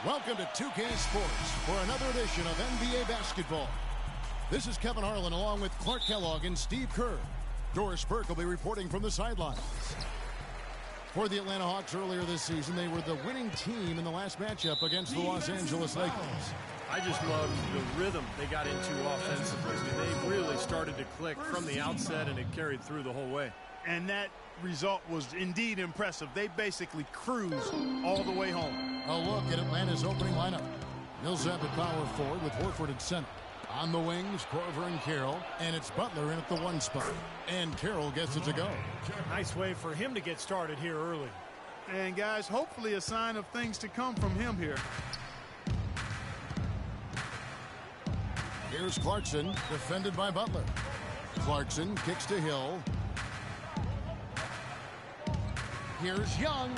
Welcome to 2K Sports for another edition of NBA basketball. This is Kevin Harlan along with Clark Kellogg and Steve Kerr. Doris Burke will be reporting from the sidelines. For the Atlanta Hawks earlier this season, they were the winning team in the last matchup against the Los Angeles Lakers. I just love the rhythm they got into offensively. They really started to click from the outset, and it carried through the whole way. And that result was indeed impressive. They basically cruised all the way home. A look at Atlanta's opening lineup. Millsap at power forward with Horford at center. On the wings, Korver and Carroll, and it's Butler in at the one spot. And Carroll gets it to go. Nice way for him to get started here early. And guys, hopefully a sign of things to come from him here. Here's Clarkson, defended by Butler. Clarkson kicks to Hill. Here's Young.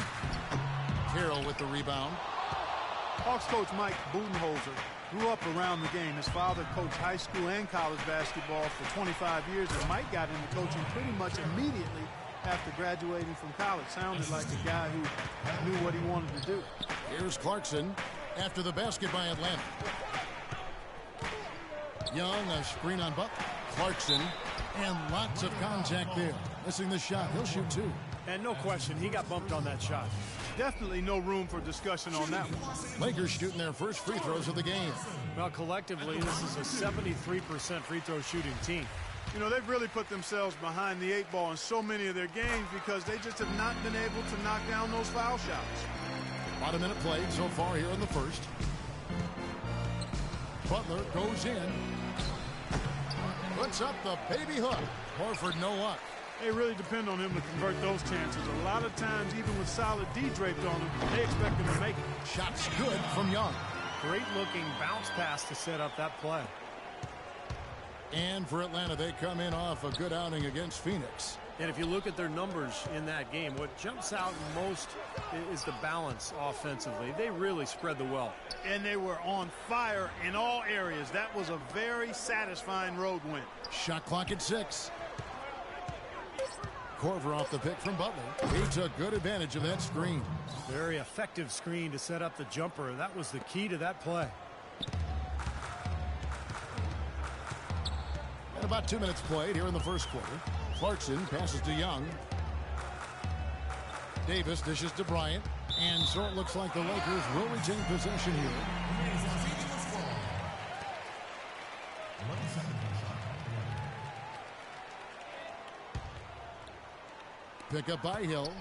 Carroll with the rebound. Hawks coach Mike Budenholzer grew up around the game. His father coached high school and college basketball for 25 years, and Mike got into coaching pretty much immediately after graduating from college. Sounded like a guy who knew what he wanted to do. Here's Clarkson after the basket by Atlanta. Young, a screen on Butler. Clarkson, and lots of contact there. Missing the shot. He'll shoot two. And no question, he got bumped on that shot. Definitely no room for discussion on that one. Lakers shooting their first free throws of the game. Well, collectively, this is a 73% free throw shooting team. You know, they've really put themselves behind the eight ball in so many of their games because they just have not been able to knock down those foul shots. About a minute played so far here in the first. Butler goes in. Puts up the baby hook. Horford no luck. They really depend on him to convert those chances. A lot of times, even with solid D draped on him, they expect him to make it. Shots good from Young. Great looking bounce pass to set up that play. And for Atlanta, they come in off a good outing against Phoenix. And if you look at their numbers in that game, what jumps out most is the balance offensively. They really spread the wealth. And they were on fire in all areas. That was a very satisfying road win. Shot clock at 6. Korver off the pick from Butler. He took good advantage of that screen. Very effective screen to set up the jumper. That was the key to that play. And about 2 minutes played here in the first quarter. Clarkson passes to Young. Davis dishes to Bryant. And so it looks like the Lakers will retain possession here. Pick up by Hill.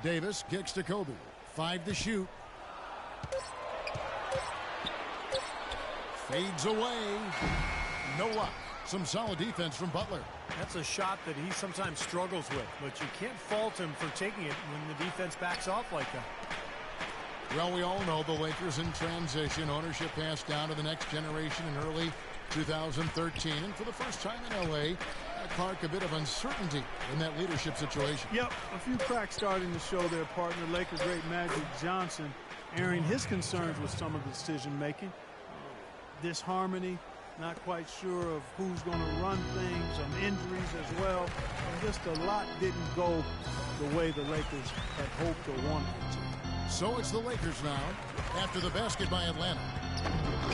Davis kicks to Kobe. 5 to shoot. Fades away. No luck. Some solid defense from Butler. That's a shot that he sometimes struggles with, but you can't fault him for taking it when the defense backs off like that. Well, we all know the Lakers in transition. Ownership passed down to the next generation in early 2013. And for the first time in L.A., Clark, a bit of uncertainty in that leadership situation. Yep, a few cracks starting to show their partner, Lakers great Magic Johnson, airing his concerns with some of the decision-making. Disharmony, not quite sure of who's going to run things, some injuries as well. And just a lot didn't go the way the Lakers had hoped or wanted it to. So it's the Lakers now, after the basket by Atlanta.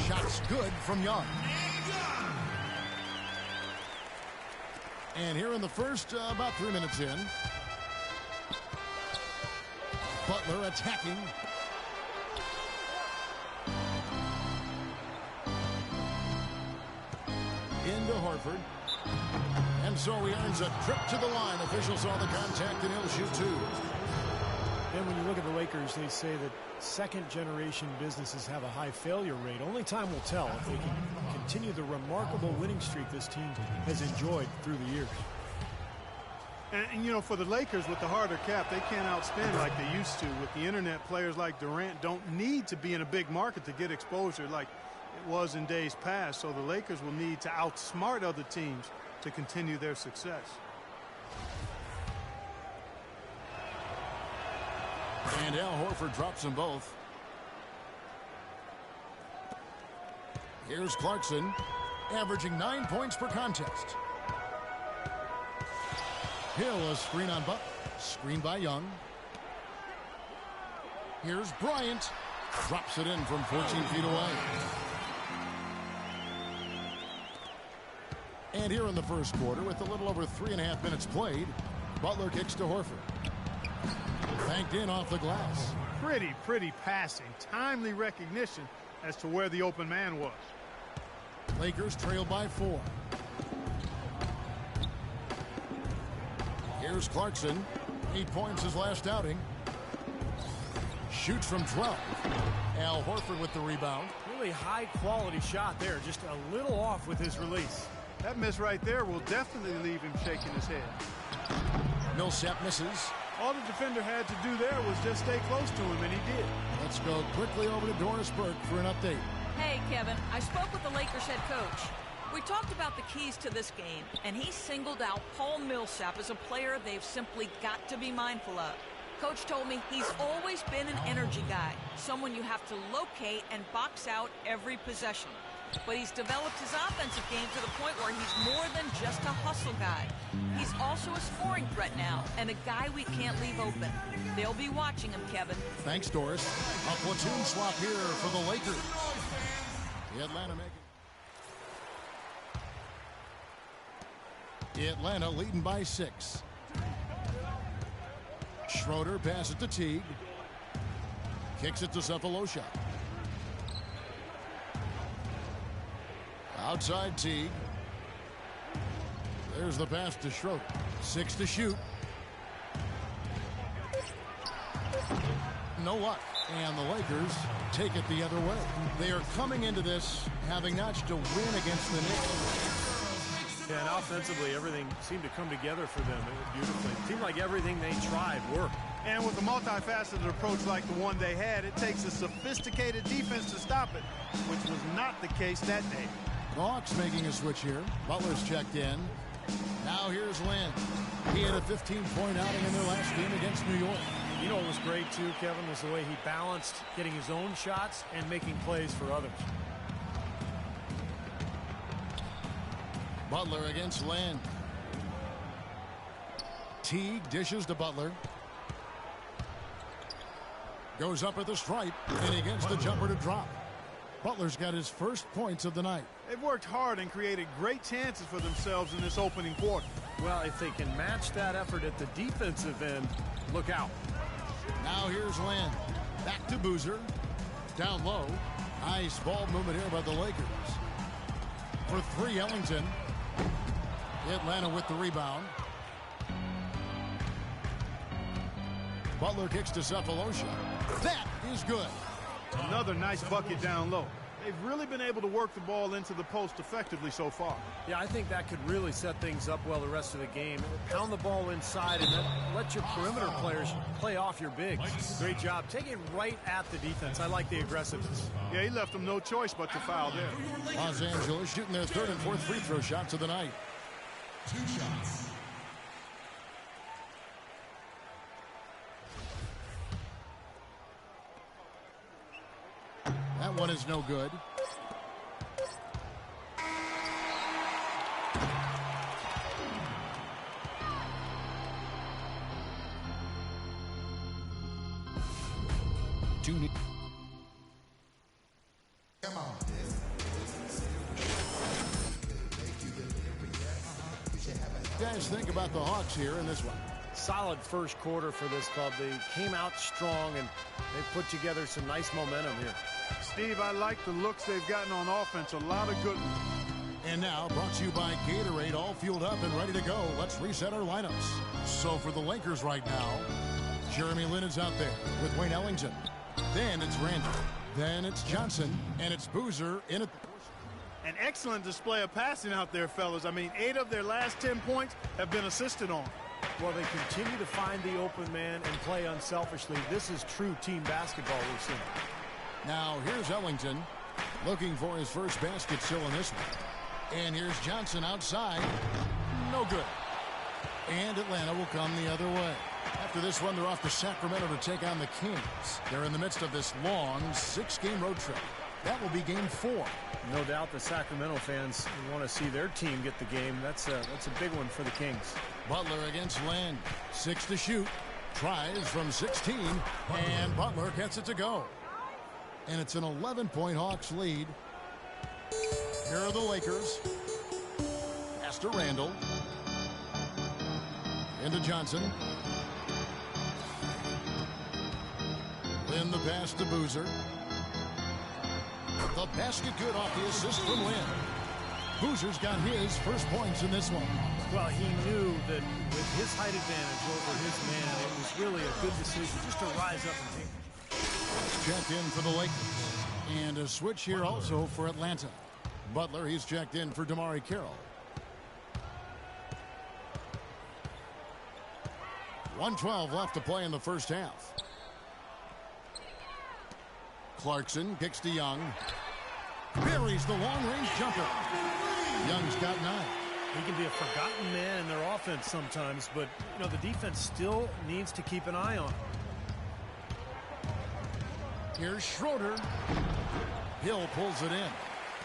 Shots good from Young. And here in the first, about 3 minutes in. Butler attacking. Into Horford. And so he earns a trip to the line. Officials saw the contact and he'll shoot two. And when you look at the Lakers, they say that second-generation businesses have a high failure rate. Only time will tell if they can continue the remarkable winning streak this team has enjoyed through the years. And, you know, for the Lakers, with the harder cap, they can't outspend like they used to. With the internet, players like Durant don't need to be in a big market to get exposure like it was in days past. So the Lakers will need to outsmart other teams to continue their success. And Al Horford drops them both. Here's Clarkson, averaging 9 points per contest. Hill, a screen on Butler. Screen by Young. Here's Bryant. Drops it in from 14 feet away. And here in the first quarter, with a little over 3.5 minutes played, Butler kicks to Horford. Banked in off the glass. Pretty passing. Timely recognition as to where the open man was. Lakers trail by 4. Here's Clarkson. 8 points his last outing. Shoots from 12. Al Horford with the rebound. Really high quality shot there. Just a little off with his release. That miss right there will definitely leave him shaking his head. Millsap misses. All the defender had to do there was just stay close to him, and he did. Let's go quickly over to Doris Burke for an update. Hey, Kevin. I spoke with the Lakers head coach. We talked about the keys to this game, and he singled out Paul Millsap as a player they've simply got to be mindful of. Coach told me he's always been an energy guy, someone you have to locate and box out every possession. But he's developed his offensive game to the point where he's more than just a hustle guy. He's also a scoring threat now, and a guy we can't leave open. They'll be watching him, Kevin. Thanks, Doris. A platoon swap here for the Lakers. The Atlanta leading by 6. Schroeder passes to Teague. Kicks it to Cephalosha. Outside Teague. There's the pass to Schroeder. 6 to shoot. No luck. And the Lakers take it the other way. They are coming into this having not to win against the Knicks. Yeah, and offensively, everything seemed to come together for them beautifully. It seemed like everything they tried worked. And with a multifaceted approach like the one they had, it takes a sophisticated defense to stop it, which was not the case that day. The Hawks making a switch here. Butler's checked in. Now here's Lynn. He had a 15-point outing in their last game against New York. You know what was great, too, Kevin, was the way he balanced getting his own shots and making plays for others. Butler against Lynn. Teague dishes to Butler. Goes up at the stripe, and he gets the jumper to drop. Butler's got his first points of the night. They've worked hard and created great chances for themselves in this opening quarter. Well, if they can match that effort at the defensive end, look out. Now here's Lynn. Back to Boozer. Down low. Nice ball movement here by the Lakers. For 3, Ellington. Atlanta with the rebound. Butler kicks to Cephalosha. That is good. Another nice bucket down low. They've really been able to work the ball into the post effectively so far. Yeah, I think that could really set things up well the rest of the game. Pound the ball inside and then let your perimeter players play off your bigs. Great job. Take it right at the defense. I like the aggressiveness. Yeah, he left them no choice but to foul there. Los Angeles shooting their 3rd and 4th free throw shots of the night. 2 shots. That one is no good. Come on. You guys think about the Hawks here in this one? Solid first quarter for this club. They came out strong and they put together some nice momentum here. Steve, I like the looks they've gotten on offense. A lot of good ones. And now, brought to you by Gatorade, all fueled up and ready to go. Let's reset our lineups. So for the Lakers right now, Jeremy Lin is out there with Wayne Ellington. Then it's Randall. Then it's Johnson. And it's Boozer in at the... An excellent display of passing out there, fellas. I mean, 8 of their last 10 points have been assisted on. Well, they continue to find the open man and play unselfishly. This is true team basketball we're seeing. Now, here's Ellington looking for his first basket still in this one. And here's Johnson outside. No good. And Atlanta will come the other way. After this one, they're off to Sacramento to take on the Kings. They're in the midst of this long 6-game road trip. That will be game 4. No doubt the Sacramento fans want to see their team get the game. That's a big one for the Kings. Butler against Lynn. 6 to shoot. tries from 16, and Butler gets it to go. And it's an 11-point Hawks lead. Here are the Lakers. Pass to Randall. Into Johnson. Lynn the pass to Boozer. The basket good off the assist from Lynn. Boozer's got his first points in this one. Well, he knew that with his height advantage over his man, it was really a good decision just to rise up and take it. Checked in for the Lakers. And a switch here also for Atlanta. Butler, he's checked in for DeMarre Carroll. 1:12 left to play in the first half. Clarkson kicks to Young. Buries the long-range jumper. Young's got 9. He can be a forgotten man in their offense sometimes, but you know the defense still needs to keep an eye on him. Here's Schroeder. Hill pulls it in.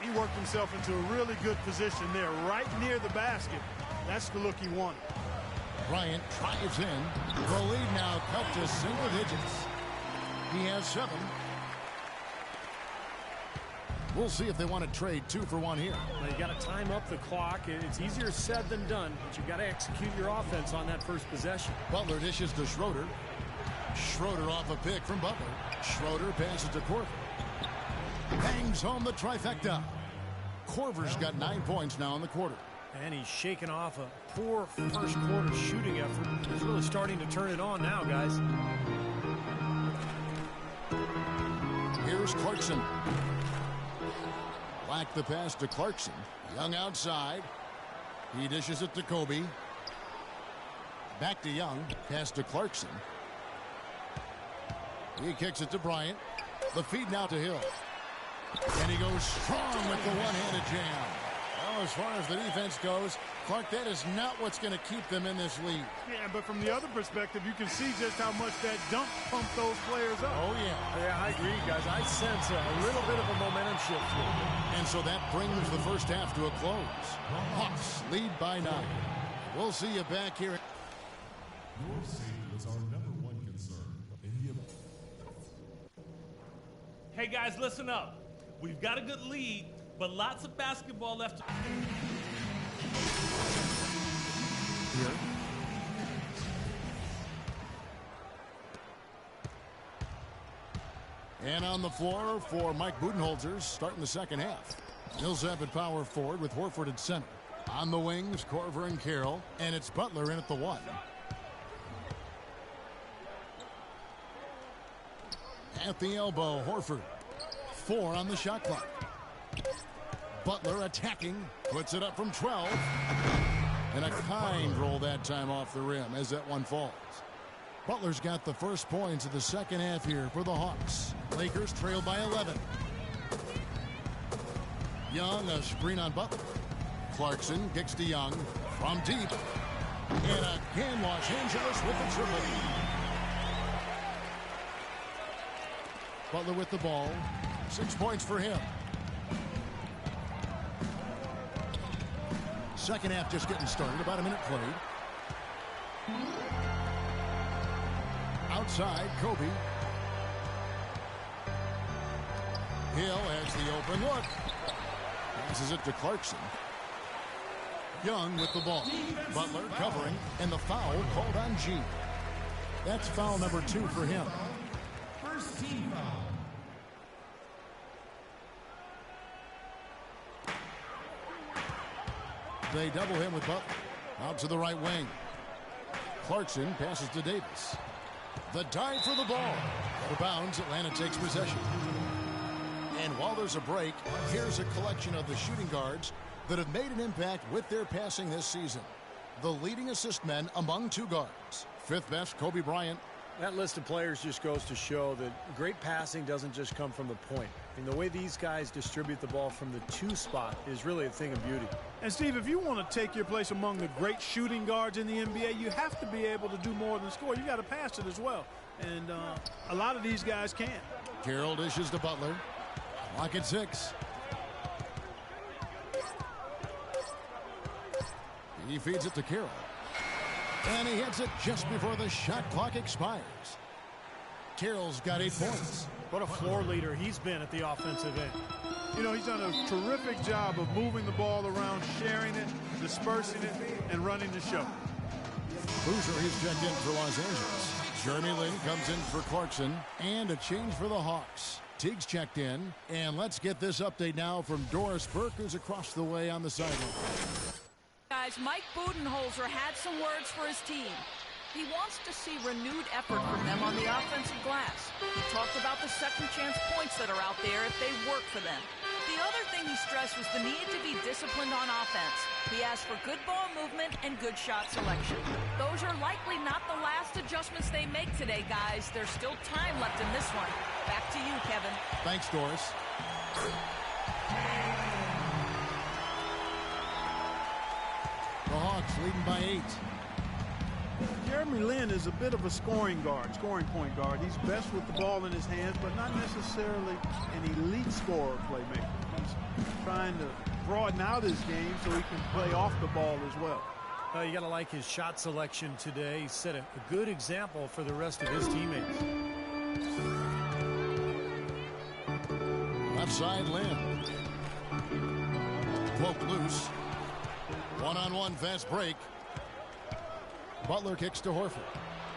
He worked himself into a really good position there, right near the basket. That's the look he wanted. Bryant drives in. The lead now cut to single digits. He has 7. We'll see if they want to trade 2 for 1 here. Well, you got to time up the clock. It's easier said than done, but you got to execute your offense on that first possession. Butler dishes to Schroeder. Schroeder off a pick from Butler. Schroeder passes to Korver. Bangs home the trifecta. Korver's got 9 points now in the quarter. And he's shaking off a poor first quarter shooting effort. He's really starting to turn it on now, guys. Here's Clarkson. Black the pass to Clarkson. Young outside. He dishes it to Kobe. Back to Young. Pass to Clarkson. He kicks it to Bryant. The feed now to Hill. And he goes strong with the one-handed jam. Well, as far as the defense goes, Clark, that is not what's going to keep them in this league. Yeah, but from the other perspective, you can see just how much that dunk pumped those players up. Oh, yeah. Yeah, I agree, guys. I sense a little bit of a momentum shift here. And so that brings the first half to a close. Hawks lead by 9. We'll see you back here. Your safety is our #1 concern in the event. Hey guys, listen up. We've got a good lead, but lots of basketball left. Here. And on the floor for Mike Budenholzer starting the second half. Millsap at power forward with Horford at center. On the wings, Korver and Carroll. And it's Butler in at the 1. At the elbow, Horford. 4 on the shot clock. Butler attacking. Puts it up from 12. And a kind roll that time off the rim as that one falls. Butler's got the first points of the second half here for the Hawks. Lakers trail by 11. Young, a screen on Butler. Clarkson kicks to Young from deep. And again, Los Angeles with the triple. Butler with the ball. 6 points for him. Second half just getting started. About a minute played. Outside, Kobe. Hill has the open look. Passes it to Clarkson. Young with the ball. Butler covering, and the foul called on G. That's foul number 2 for him. First team foul. They double him with Butler. Out to the right wing. Clarkson passes to Davis. The dive for the ball. Out of bounds, Atlanta takes possession. And while there's a break, here's a collection of the shooting guards that have made an impact with their passing this season. The leading assist men among 2 guards. 5th best, Kobe Bryant. That list of players just goes to show that great passing doesn't just come from the point. And the way these guys distribute the ball from the 2 spot is really a thing of beauty. And Steve, if you want to take your place among the great shooting guards in the NBA, you have to be able to do more than score. You got to pass it as well. And a lot of these guys can't. Carroll dishes to Butler. Clock at 6. He feeds it to Carroll. And he hits it just before the shot clock expires. Carroll's got 8 points. What a floor leader he's been at the offensive end. You know, he's done a terrific job of moving the ball around, sharing it, dispersing it, and running the show. Boozer is checked in for Los Angeles. Jeremy Lin comes in for Clarkson, and a change for the Hawks. Teague's checked in, and let's get this update now from Doris Burke, who's across the way on the sideline. Guys, Mike Budenholzer had some words for his team. He wants to see renewed effort from them on the offensive glass. He talked about the second chance points that are out there if they work for them. The other thing he stressed was the need to be disciplined on offense. He asked for good ball movement and good shot selection. Those are likely not the last adjustments they make today, guys. There's still time left in this one. Back to you, Kevin. Thanks, Doris. The Hawks leading by 8. Jeremy Lin is a bit of a scoring point guard. He's best with the ball in his hands, but not necessarily an elite scorer playmaker. He's trying to broaden out his game so he can play off the ball as well. You got to like his shot selection today. He set a good example for the rest of his teammates. Left side, Lin. Poke loose. One-on-one fast break. Butler kicks to Horford.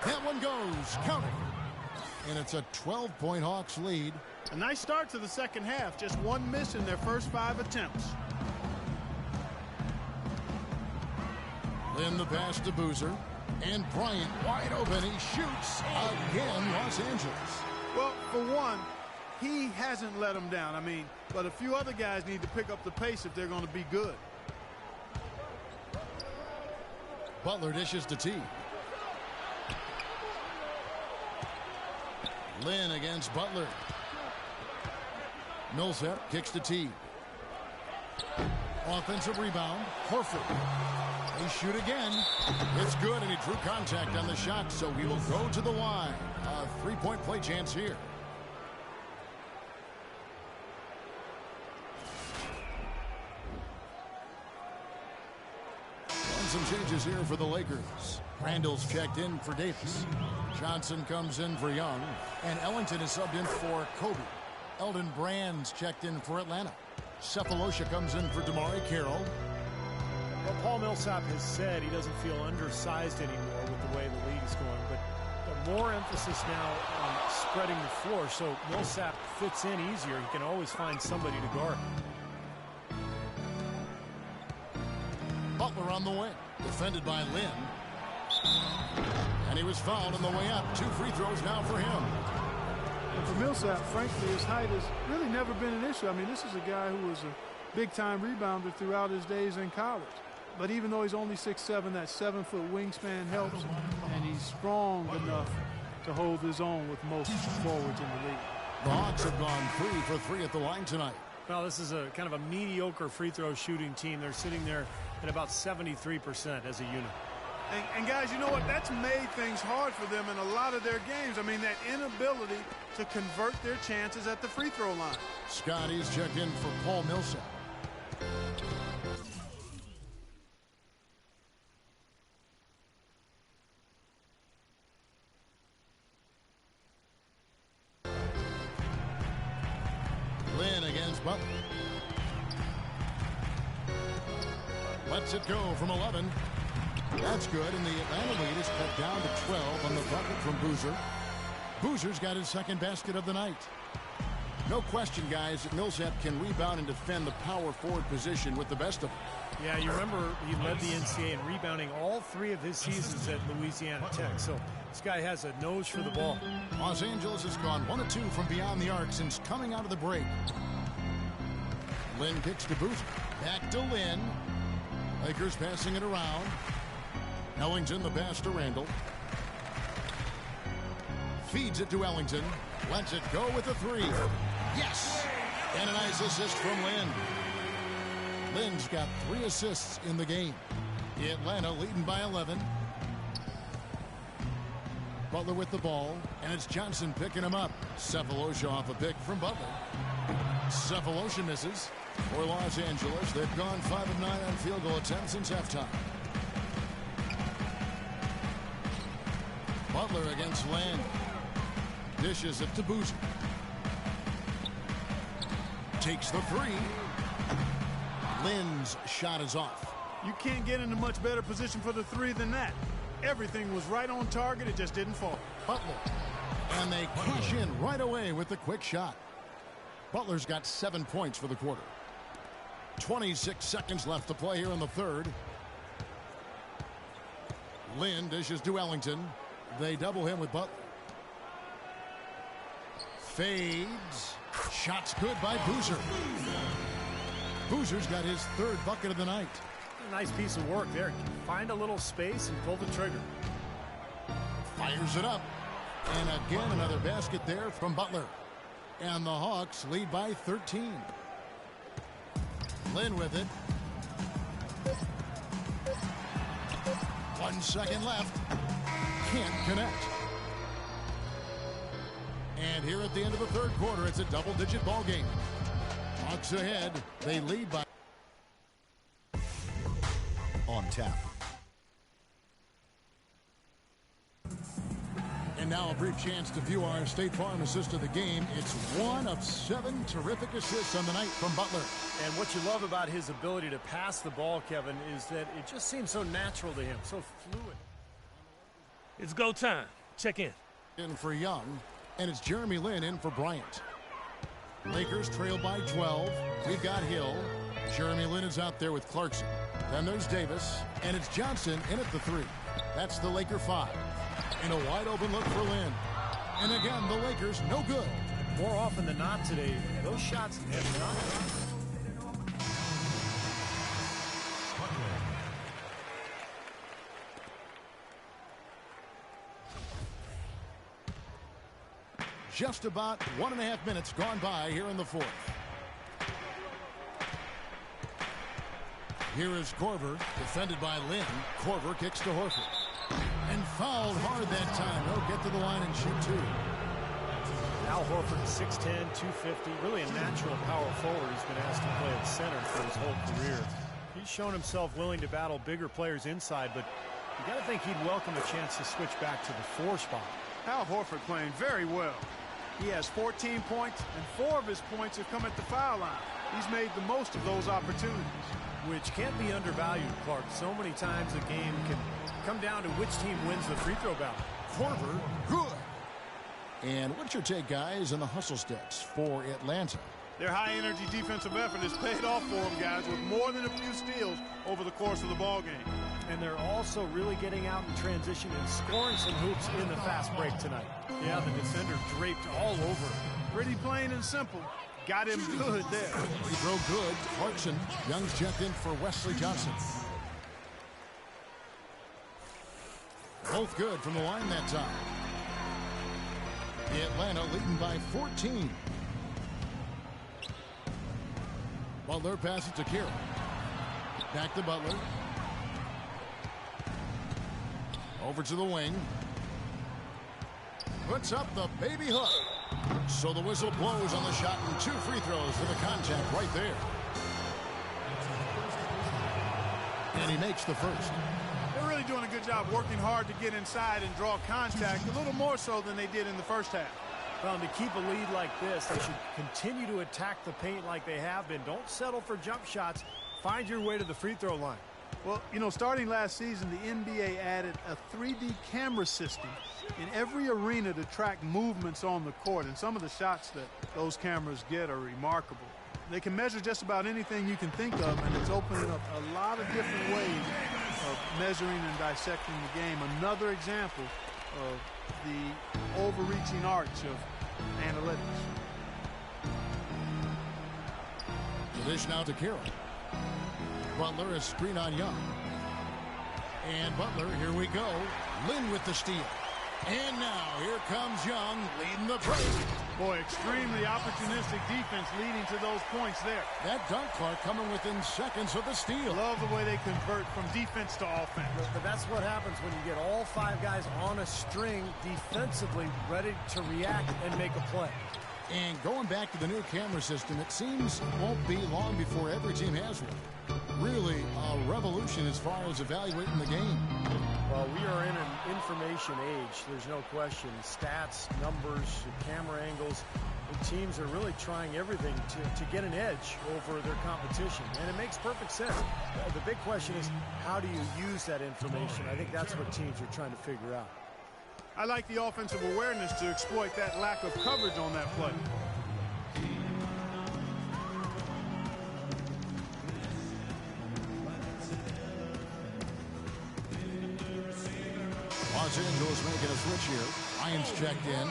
That one goes. Count it. And it's a 12-point Hawks lead. A nice start to the second half. Just one miss in their first 5 attempts. Then the pass to Boozer. And Bryant wide open. He shoots again, Los Angeles. Well, for one, he hasn't let them down. I mean, but a few other guys need to pick up the pace if they're going to be good. Butler dishes to T. Lin against Butler. Millsap kicks to T. Offensive rebound. Horford. They shoot again. It's good, and he drew contact on the shot, so he will go to the line. A 3-point play chance here. Some changes here for the Lakers. Randall's checked in for Davis. Johnson comes in for Young. And Ellington is subbed in for Kobe. Eldon Brand's checked in for Atlanta. Cephalosha comes in for DeMarre Carroll. Well, Paul Millsap has said he doesn't feel undersized anymore with the way the league is going, but more emphasis now on spreading the floor, so Millsap fits in easier. He can always find somebody to guard. Butler on the wing, defended by Lin. And he was fouled on the way up. 2 free throws now for him. And for Millsap, frankly, his height has really never been an issue. I mean, this is a guy who was a big-time rebounder throughout his days in college. But even though he's only 6'7", that 7-foot wingspan helps, and he's strong enough to hold his own with most forwards in the league. The Hawks have gone 3 for 3 at the line tonight. Well, this is a kind of a mediocre free throw shooting team. They're sitting there at about 73% as a unit. And guys, you know what? That's made things hard for them in a lot of their games. I mean, that inability to convert their chances at the free throw line. Scotty's checked in for Paul Millsap. Lin against Butler. Lets it go from 11. That's good, and the Atlanta lead is cut down to 12 on the bucket from Boozer. Boozer's got his second basket of the night. No question, guys, that Millsap can rebound and defend the power forward position with the best of them. Yeah, you remember he led the NCAA in rebounding all 3 of his seasons at Louisiana Tech, so this guy has a nose for the ball. Los Angeles has gone 1 of 2 from beyond the arc since coming out of the break. Lin kicks to Boozer. Back to Lin. Lakers passing it around. Ellington the pass to Randall. Feeds it to Ellington. Lets it go with a 3. Yes! And a nice assist from Lin. Lin's got 3 assists in the game. Atlanta leading by 11. Butler with the ball, and it's Johnson picking him up. Cephalosha off a pick from Butler. Cephalosha misses. For Los Angeles, they've gone 5 of 9 on field goal attempts since halftime. Butler against Lynn. Dishes it to Boozer. Takes the three. Lynn's shot is off. You can't get in a much better position for the three than that. Everything was right on target. It just didn't fall. Butler. And they cash in right away with the quick shot. Butler's got 7 points for the quarter. 26 seconds left to play here in the third. Lynn dishes to Ellington. They double him with Butler. Fades. Shot's good by Boozer. Boozer's got his third bucket of the night. A nice piece of work there. Find a little space and pull the trigger. Fires it up. And again, another basket there from Butler. And the Hawks lead by 13. Lynn with it. 1 second left. Can't connect. And here at the end of the third quarter, it's a double-digit ball game. Hawks ahead. They lead by on tap. And now a brief chance to view our State Farm assist of the game. It's one of 7 terrific assists on the night from Butler. And what you love about his ability to pass the ball, Kevin, is that it just seems so natural to him, so fluid. It's go time. Check in. In for Young, and it's Jeremy Lin in for Bryant. Lakers trail by 12. We've got Hill. Jeremy Lin is out there with Clarkson. Then there's Davis, and it's Johnson in at the 3. That's the Laker 5. And a wide open look for Lin. And again, the Lakers no good. More often than not today, those shots have not gone. Just about 1.5 minutes gone by here in the fourth. Here is Korver, defended by Lynn. Korver kicks to Horford. And fouled hard that time. He'll get to the line and shoot 2. Al Horford, 6'10", 250, really a natural power forward. He's been asked to play at center for his whole career. He's shown himself willing to battle bigger players inside, but you got to think he'd welcome a chance to switch back to the 4 spot. Al Horford playing very well. He has 14 points, and 4 of his points have come at the foul line. He's made the most of those opportunities. Which can't be undervalued, Clark. So many times a game can come down to which team wins the free throw battle. Korver, good. And what's your take, guys, on the hustle sticks for Atlanta? Their high-energy defensive effort has paid off for them, guys, with more than a few steals over the course of the ball game. And they're also really getting out in transition and scoring some hoops in the fast break tonight. Yeah, the defender draped all over. Pretty plain and simple. Got him good there. Free throw good. Clarkson. Young's checked in for Wesley Johnson. Both good from the line that time. The Atlanta leading by 14. Butler passes to Kira. Back to Butler. Over to the wing. Puts up the baby hook. So the whistle blows on the shot and 2 free throws for the contact right there. And he makes the first. They're really doing a good job working hard to get inside and draw contact, a little more so than they did in the first half. Well, to keep a lead like this, they should continue to attack the paint like they have been. Don't settle for jump shots. Find your way to the free throw line. Well, you know, starting last season, the NBA added a 3D camera system in every arena to track movements on the court. And some of the shots that those cameras get are remarkable. They can measure just about anything you can think of, and it's opening up a lot of different ways of measuring and dissecting the game. Another example of the overreaching arch of analytics. The dish now to Kira. Butler is screen on Young. And Butler, here we go. Lynn with the steal. And now here comes Young leading the break. Boy, extremely opportunistic defense leading to those points there. That dunk, Clark, coming within seconds of the steal. Love the way they convert from defense to offense. But that's what happens when you get all 5 guys on a string defensively ready to react and make a play. And going back to the new camera system, it seems it won't be long before every team has one. Really a revolution as far as evaluating the game. Well, we are in an information information age, there's no question. Stats, numbers, camera angles. The teams are really trying everything to get an edge over their competition, and it makes perfect sense. The big question is, how do you use that information? I think that's what teams are trying to figure out. I like the offensive awareness to exploit that lack of coverage on that play. Los Angeles making a switch here. Ryan's checked in.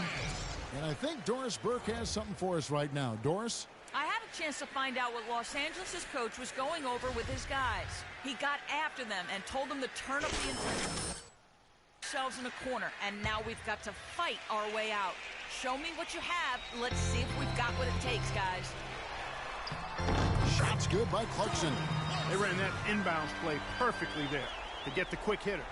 And I think Doris Burke has something for us right now. Doris? I had a chance to find out what Los Angeles' coach was going over with his guys. He got after them and told them to turn up the intensity themselves in a corner, and now we've got to fight our way out. Show me what you have. Let's see if we've got what it takes, guys. Shot's good by Clarkson. They ran that inbounds play perfectly there to get the quick hitter.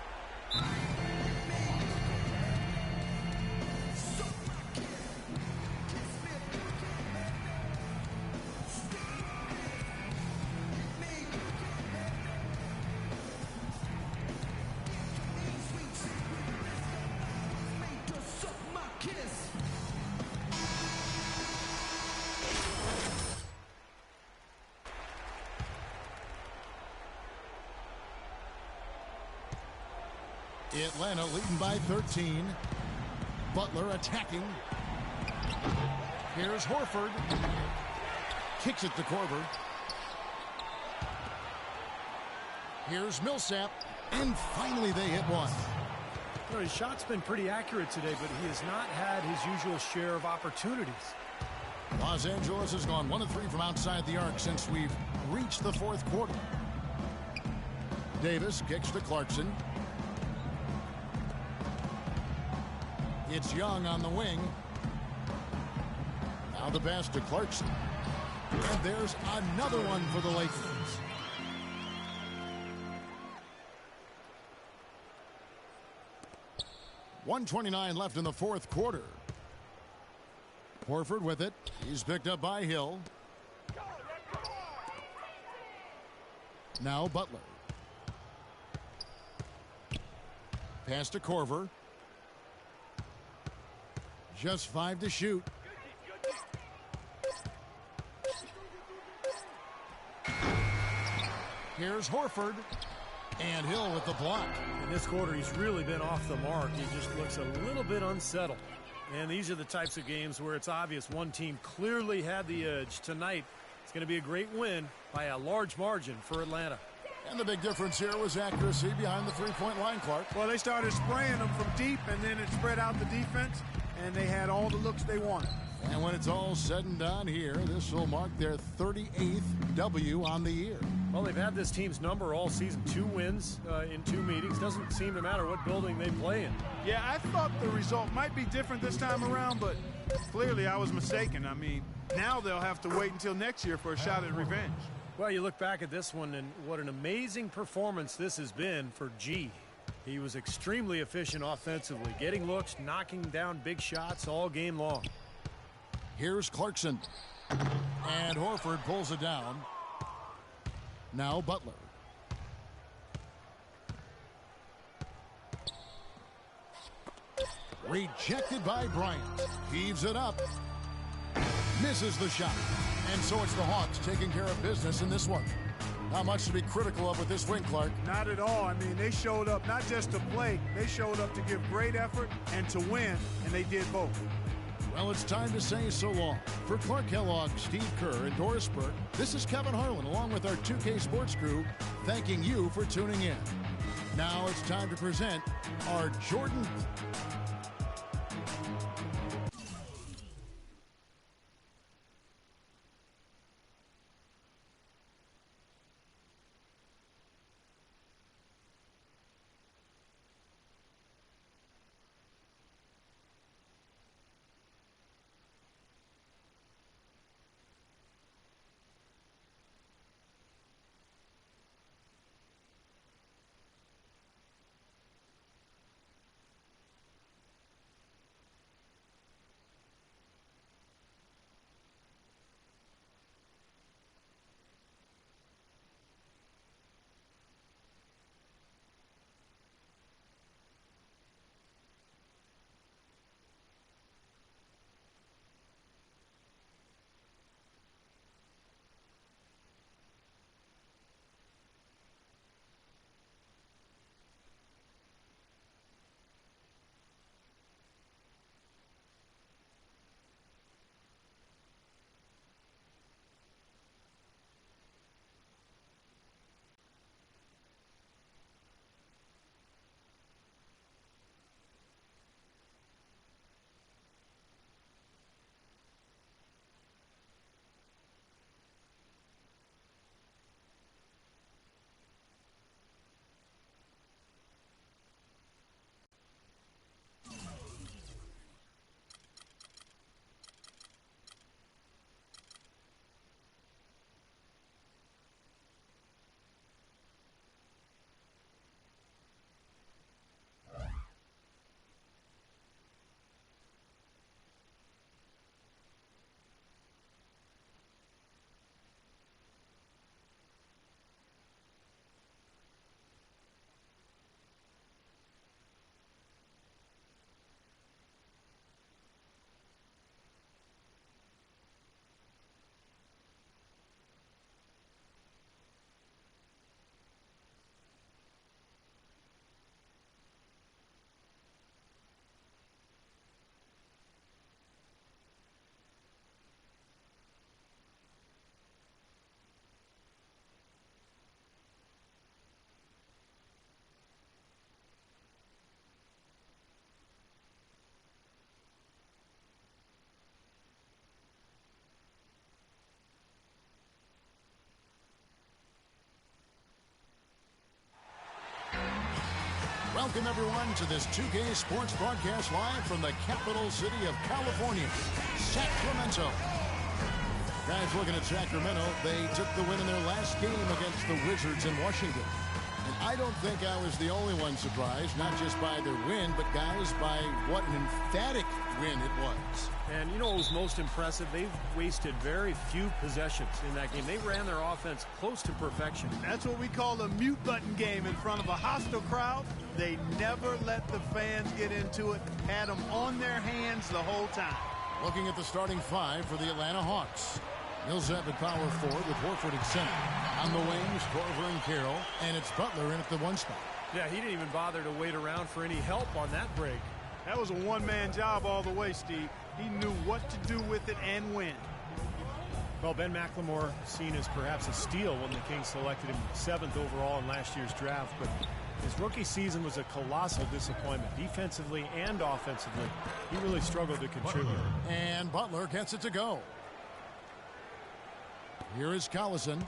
Atlanta leading by 13. Butler attacking. Here's Horford. Kicks it to Korver. Here's Millsap. And finally they hit one. You know, his shot's been pretty accurate today, but he has not had his usual share of opportunities. Los Angeles has gone 1 of 3 from outside the arc since we've reached the fourth quarter. Davis kicks to Clarkson. It's Young on the wing. Now the pass to Clarkson. And there's another one for the Lakers. .129 left in the fourth quarter. Horford with it. He's picked up by Hill. Now Butler. Pass to Korver. Just 5 to shoot. Here's Horford. And Hill with the block. In this quarter, he's really been off the mark. He just looks a little bit unsettled. And these are the types of games where it's obvious one team clearly had the edge. Tonight, it's going to be a great win by a large margin for Atlanta. And the big difference here was accuracy behind the three-point line, Clark. Well, they started spraying them from deep, and then it spread out the defense, and they had all the looks they wanted. And when it's all said and done here, this will mark their 38th W on the year. Well, they've had this team's number all season. 2 wins in 2 meetings. Doesn't seem to matter what building they play in. Yeah, I thought the result might be different this time around, but clearly I was mistaken. I mean, now they'll have to wait until next year for a shot at revenge. Well, you look back at this one, and what an amazing performance this has been for G. He was extremely efficient offensively, getting looks, knocking down big shots all game long. Here's Clarkson. And Horford pulls it down. Now Butler. Rejected by Bryant. Heaves it up. Misses the shot. And so it's the Hawks taking care of business in this one. Not much to be critical of with this win, Clark. Not at all. I mean, they showed up not just to play. They showed up to give great effort and to win, and they did both. Well, it's time to say so long. For Clark Kellogg, Steve Kerr, and Doris Burke, this is Kevin Harlan, along with our 2K Sports crew, thanking you for tuning in. Now it's time to present our Jordan... Welcome, everyone, to this 2K Sports broadcast live from the capital city of California, Sacramento. Guys, looking at Sacramento, they took the win in their last game against the Wizards in Washington. And I don't think I was the only one surprised, not just by their win, but, guys, by what an emphatic win it was. And you know what was most impressive? They've wasted very few possessions in that game. They ran their offense close to perfection. That's what we call a mute button game in front of a hostile crowd. They never let the fans get into it, had them on their hands the whole time. Looking at the starting five for the Atlanta Hawks. Millsap at power forward with Horford at center. On the wings, Korver and Carroll, and it's Butler in at the one spot. Yeah, he didn't even bother to wait around for any help on that break. That was a one-man job all the way, Steve. He knew what to do with it and when. Well, Ben McLemore seen as perhaps a steal when the Kings selected him 7th overall in last year's draft, but his rookie season was a colossal disappointment. Defensively and offensively, he really struggled to contribute. And Butler gets it to go. Here is Collison.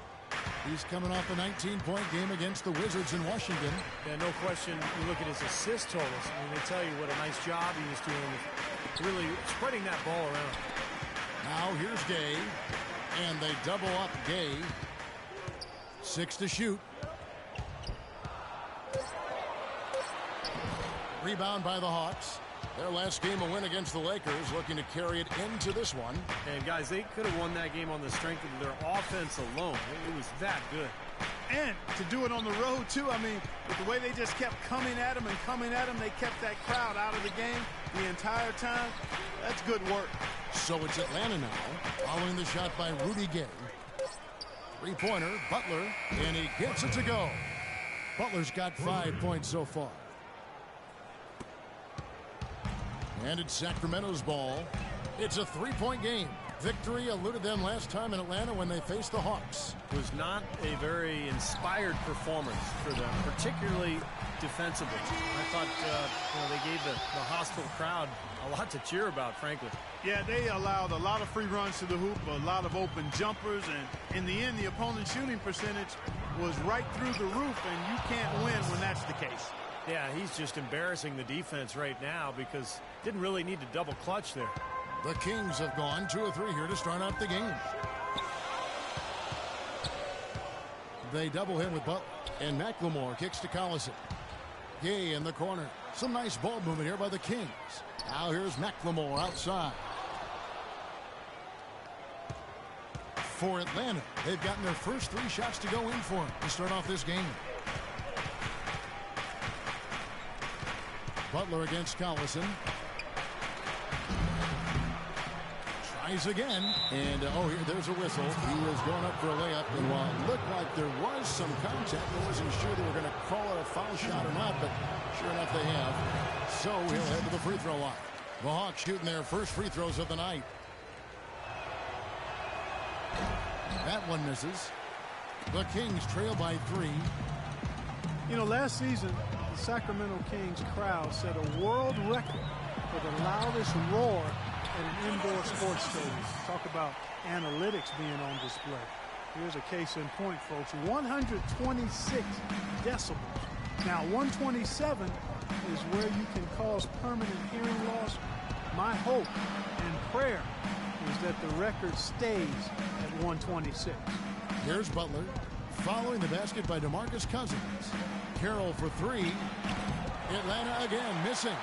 He's coming off a 19-point game against the Wizards in Washington. Yeah, no question. You look at his assist totals. I mean, they tell you what a nice job he was doing with really spreading that ball around. Now here's Gay. And they double up Gay. 6 to shoot. Rebound by the Hawks. Their last game, a win against the Lakers, looking to carry it into this one. And, guys, they could have won that game on the strength of their offense alone. It was that good. And to do it on the road, too. I mean, with the way they just kept coming at them and coming at them, they kept that crowd out of the game the entire time. That's good work. So it's Atlanta now, following the shot by Rudy Gay. Three-pointer, Butler, and he gets it to go. Butler's got 5 points so far. And it's Sacramento's ball. It's a three-point game. Victory eluded them last time in Atlanta when they faced the Hawks. It was not a very inspired performance for them, particularly defensively. I thought they gave the hostile crowd a lot to cheer about, frankly. Yeah, they allowed a lot of free runs to the hoop, a lot of open jumpers, and in the end, the opponent's shooting percentage was right through the roof, and you can't win when that's the case. Yeah, he's just embarrassing the defense right now because didn't really need to double clutch there. The Kings have gone 2 of 3 here to start out the game. They double him with Butler, and McLemore kicks to Collison. Gay in the corner. Some nice ball movement here by the Kings. Now here's McLemore outside. For Atlanta, they've gotten their first 3 shots to go in for them to start off this game. Butler against Collison. Tries again. And, there's a whistle. He was going up for a layup. And while it looked like there was some contact, I wasn't sure they were going to call it a foul shot or not, but sure enough they have. So he'll head to the free throw line. The Hawks shooting their first free throws of the night. That one misses. The Kings trail by 3. You know, last season, the Sacramento Kings crowd set a world record for the loudest roar at an indoor sports stadium. Talk about analytics being on display. Here's a case in point, folks. 126 decibels. Now, 127 is where you can cause permanent hearing loss. My hope and prayer is that the record stays at 126. Here's Butler. Following the basket by DeMarcus Cousins. Carroll for 3. Atlanta again missing.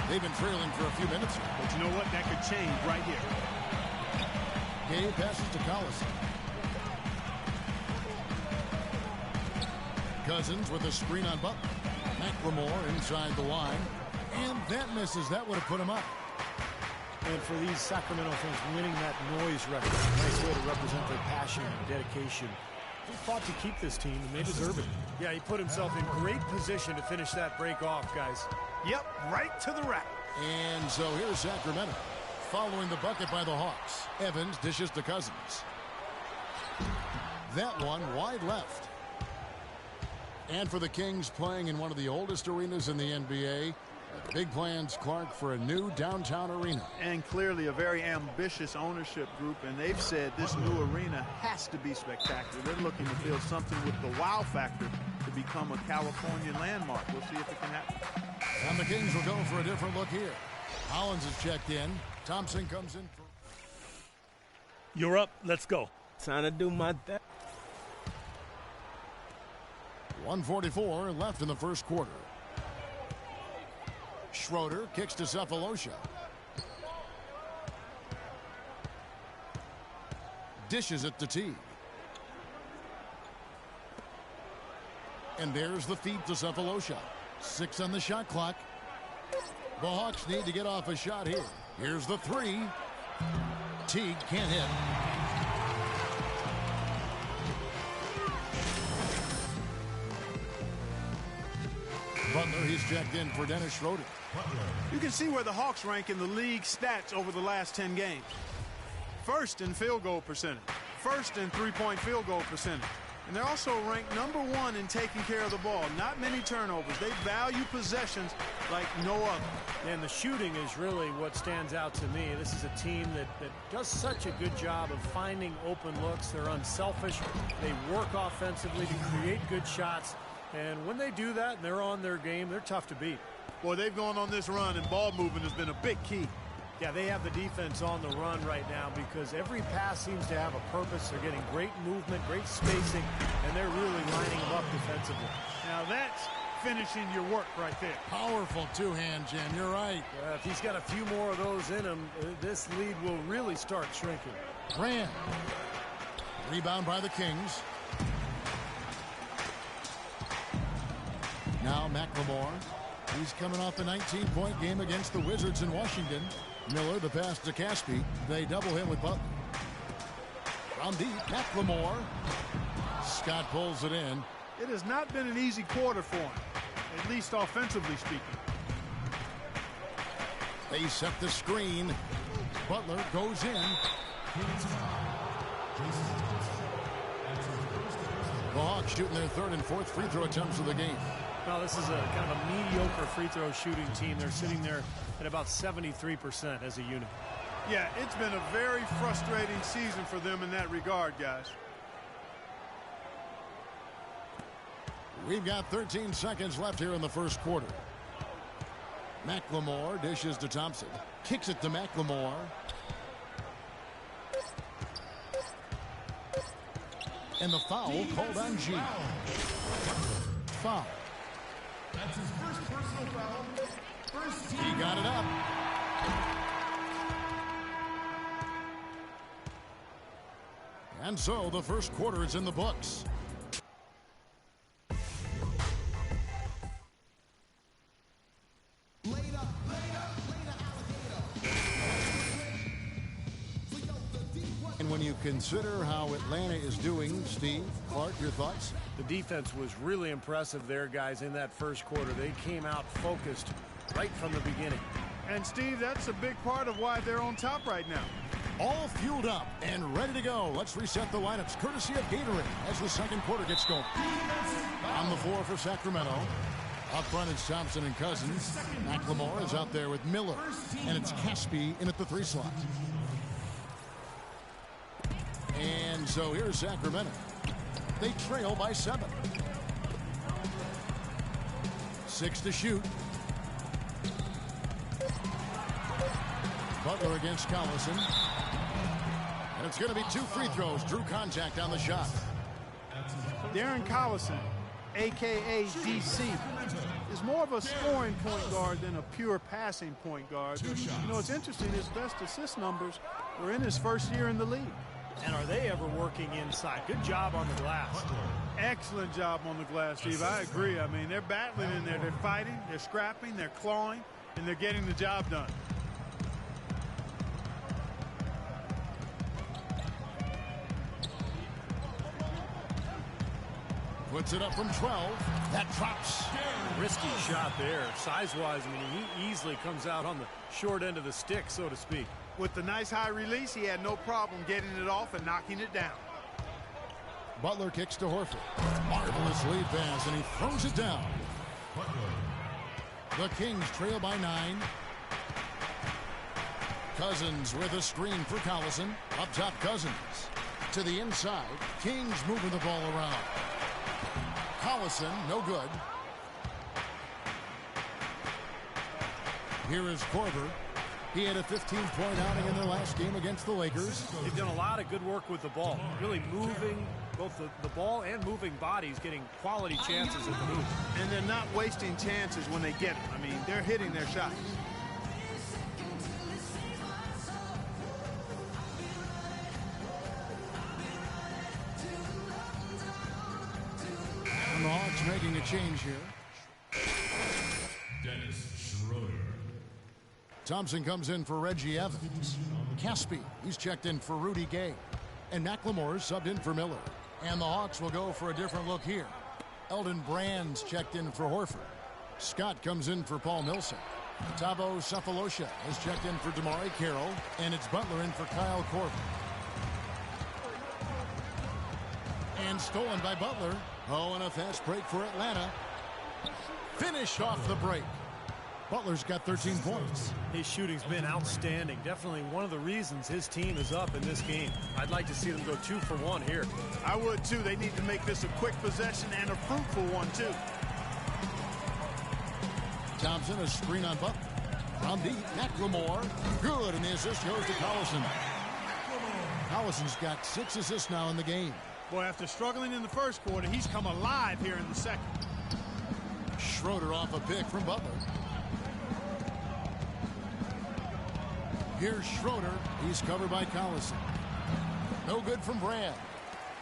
They've been trailing for a few minutes. But you know what? That could change right here. Gay passes to Collison. Cousins with a screen on Butler. McLemore inside the line. And that misses. That would have put him up. And for these Sacramento fans, winning that noise record, nice way to represent their passion and dedication. He fought to keep this team, and they deserve it. Yeah, he put himself in great position to finish that break off, guys. Yep, right to the rack. And so here's Sacramento. Following the bucket by the Hawks. Evans dishes to Cousins. That one wide left. And for the Kings, playing in one of the oldest arenas in the NBA, Big plans, Clark, for a new downtown arena. And clearly a very ambitious ownership group, and they've said this new arena has to be spectacular. They're looking to build something with the wow factor to become a California landmark. We'll see if it can happen. And the Kings will go for a different look here. Hollins is checked in. Thompson comes in for... You're up. Let's go. Trying to do my thing. 1:44 left in the first quarter. Schroeder kicks to Cephalosha. Dishes it to Teague. And there's the feed to Cephalosha. 6 on the shot clock. The Hawks need to get off a shot here. Here's the 3. Teague can't hit. Butler, he's checked in for Dennis Schroeder. You can see where the Hawks rank in the league stats over the last 10 games. First in field goal percentage. First in three-point field goal percentage. And they're also ranked #1 in taking care of the ball. Not many turnovers. They value possessions like no other. And the shooting is really what stands out to me. This is a team that does such a good job of finding open looks. They're unselfish. They work offensively to create good shots. And when they do that and they're on their game, they're tough to beat. Boy, they've gone on this run, and ball movement has been a big key. Yeah, they have the defense on the run right now because every pass seems to have a purpose. They're getting great movement, great spacing, and they're really lining them up defensively. Now that's finishing your work right there. Powerful two-hand jam. You're right. If he's got a few more of those in him, this lead will really start shrinking. Grant. Rebound by the Kings. Now McLemore. He's coming off a 19-point game against the Wizards in Washington. Miller, the pass to Caspi. They double him with Butler. From deep, McLemore. Scott pulls it in. It has not been an easy quarter for him, at least offensively speaking. They set the screen. Butler goes in. The Hawks shooting their third and fourth free throw attempts of the game. Well, this is a kind of a mediocre free throw shooting team. They're sitting there at about 73% as a unit. Yeah, it's been a very frustrating season for them in that regard, guys. We've got 13 seconds left here in the first quarter. McLemore dishes to Thompson. Kicks it to McLemore. And the foul called on G. Foul. That's his first personal foul. First team. He got it up. And so the first quarter is in the books. And when you consider how Atlanta is doing, Steve, Clark, your thoughts? The defense was really impressive there, guys, in that first quarter. They came out focused right from the beginning. And, Steve, that's a big part of why they're on top right now. All fueled up and ready to go. Let's reset the lineups courtesy of Gatorade as the second quarter gets going. On the floor for Sacramento. Up front it's Thompson and Cousins. McLemore is out there with Miller. And it's Caspi in at the 3 slot. And so here's Sacramento. They trail by 7. 6 to shoot. Butler against Collison. And it's going to be 2 free throws. Drew contact on the shot. Darren Collison, a.k.a. DC, is more of a scoring point guard than a pure passing point guard. You know, it's interesting, his best assist numbers were in his first year in the league. And are they ever working inside? Good job on the glass. Excellent job on the glass, Steve. I agree. I mean, they're battling in there. They're fighting, they're scrapping, they're clawing, and they're getting the job done. Puts it up from 12. That drops. Risky shot there. Size-wise, I mean, he easily comes out on the short end of the stick, so to speak. With the nice high release, he had no problem getting it off and knocking it down. Butler kicks to Horford. Marvelous lead pass, and he throws it down. The Kings trail by 9. Cousins with a screen for Collison. Up top, Cousins. To the inside. Kings moving the ball around. Collison, no good. Here is Korver. He had a 15-point outing in their last game against the Lakers. They've done a lot of good work with the ball. Really moving both the ball and moving bodies, getting quality chances at the move. And they're not wasting chances when they get them. I mean, they're hitting their shots. And the Hawks making a change here. Dennis Schroeder. Thompson comes in for Reggie Evans. Caspi, he's checked in for Rudy Gay. And McLemore subbed in for Miller. And the Hawks will go for a different look here. Eldon Brand's checked in for Horford. Scott comes in for Paul Millsap. Tavo Cephalosha has checked in for Damari Carroll. And it's Butler in for Kyle Korver. And stolen by Butler. Oh, and a fast break for Atlanta. Finished off the break. Butler's got 13 points. His shooting's been outstanding. Definitely one of the reasons his team is up in this game. I'd like to see them go 2 for 1 here. I would, too. They need to make this a quick possession and a fruitful one, too. Thompson, a screen on Butler. From deep, McLemore. Good, and the assist goes to Collison. Collison's got 6 assists now in the game. Boy, after struggling in the first quarter, he's come alive here in the second. Schroeder off a pick from Butler. Here's Schroeder. He's covered by Collison. No good from Brad.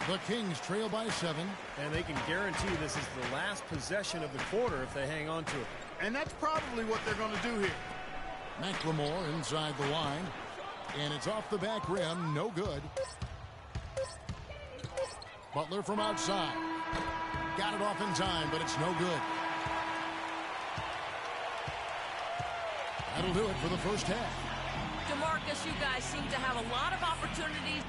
The Kings trail by 7. And they can guarantee this is the last possession of the quarter if they hang on to it. And that's probably what they're going to do here. McLemore inside the line. And it's off the back rim. No good. Butler from outside. Got it off in time, but it's no good. That'll do it for the first half. DeMarcus, you guys seem to have a lot of opportunities.